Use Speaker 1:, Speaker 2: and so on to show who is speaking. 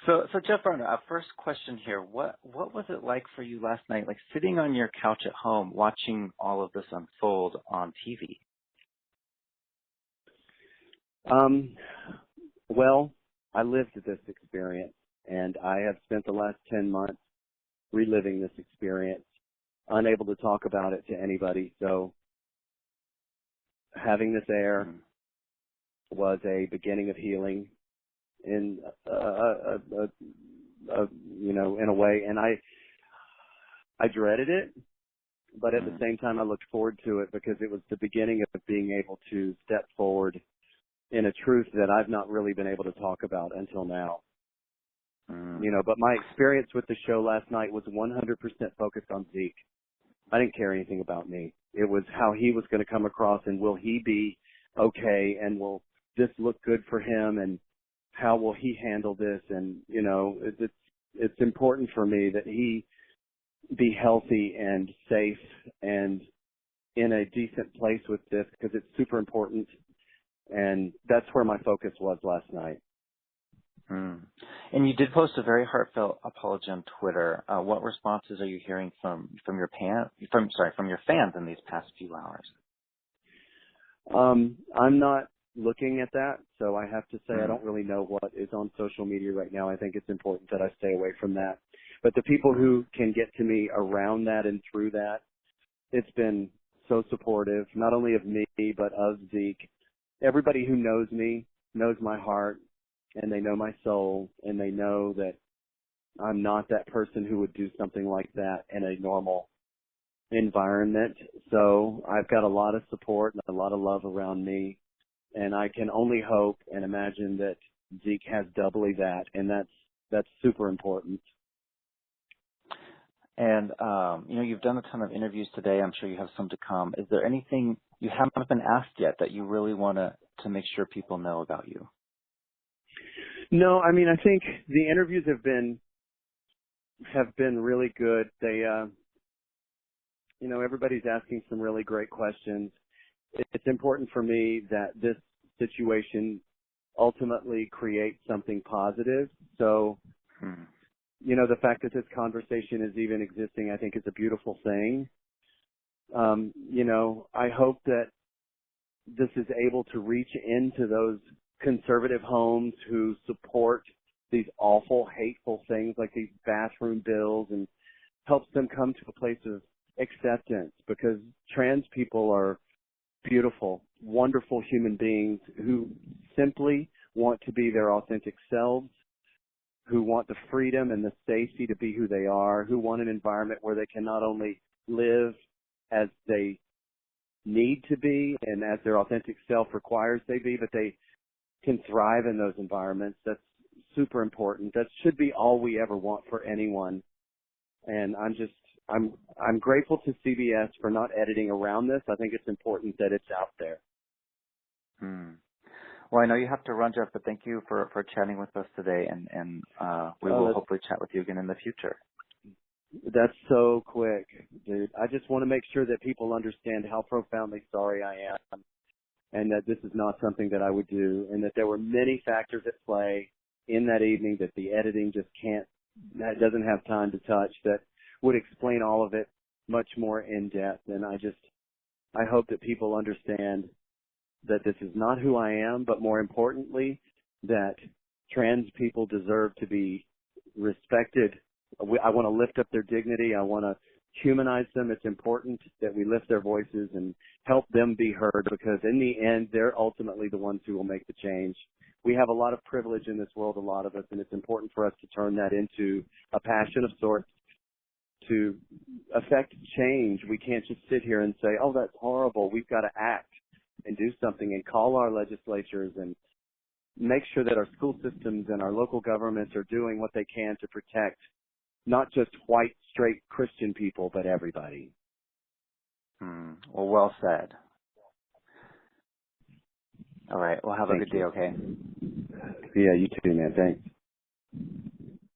Speaker 1: So Jeff Varner, first question here. What was it like for you last night, like sitting on your couch at home watching all of this unfold on TV?
Speaker 2: Well, I lived this experience, and I have spent the last 10 months reliving this experience, unable to talk about it to anybody. So having this air was a beginning of healing in in a way. And I dreaded it, but at the same time, I looked forward to it because it was the beginning of being able to step forward in a truth that I've not really been able to talk about until now. But my experience with the show last night was 100% focused on Zeke. I didn't care anything about me. It was how he was going to come across, and will he be okay, and will this look good for him, and how will he handle this? And, it's important for me that he be healthy and safe and in a decent place with this, because it's super important. And that's where my focus was last night.
Speaker 1: And you did post a very heartfelt apology on Twitter. What responses are you hearing from your fans in these past few hours?
Speaker 2: I'm not looking at that, so I have to say I don't really know what is on social media right now. I think it's important that I stay away from that. But the people who can get to me around that and through that, it's been so supportive, not only of me, but of Zeke. Everybody who knows me knows my heart, and they know my soul, and they know that I'm not that person who would do something like that in a normal environment. So I've got a lot of support and a lot of love around me, and I can only hope and imagine that Zeke has doubly that, and that's super important.
Speaker 1: And, you've done a ton of interviews today. I'm sure you have some to come. Is there anything you haven't been asked yet that you really want to make sure people know about you?
Speaker 2: No, I mean, I think the interviews have been really good. They, everybody's asking some really great questions. It's important for me that this situation ultimately creates something positive. So, the fact that this conversation is even existing, I think is a beautiful thing. I hope that this is able to reach into those conservative homes who support these awful, hateful things like these bathroom bills, and helps them come to a place of acceptance, because trans people are beautiful, wonderful human beings who simply want to be their authentic selves, who want the freedom and the safety to be who they are, who want an environment where they can not only live as they need to be and as their authentic self requires they be, but they can thrive in those environments. That's super important. That should be all we ever want for anyone. And I'm grateful to CBS for not editing around this. I think it's important that it's out there.
Speaker 1: Well, I know you have to run, Jeff, but thank you for chatting with us today, and we will hopefully chat with you again in the future.
Speaker 2: That's so quick, dude. I just want to make sure that people understand how profoundly sorry I am, and that this is not something that I would do, and that there were many factors at play in that evening that the editing just doesn't have time to touch, that would explain all of it much more in depth. And I hope that people understand that this is not who I am, but more importantly, that trans people deserve to be respected. I want to lift up their dignity. I want to humanize them. It's important that we lift their voices and help them be heard, because in the end, they're ultimately the ones who will make the change. We have a lot of privilege in this world, a lot of us, and it's important for us to turn that into a passion of sorts to affect change. We can't just sit here and say, oh, that's horrible. We've got to act and do something and call our legislatures and make sure that our school systems and our local governments are doing what they can to protect not just white, straight Christian people, but everybody.
Speaker 1: Well said. All right. Well, have a good day, okay?
Speaker 2: Yeah, you too, man. Thanks.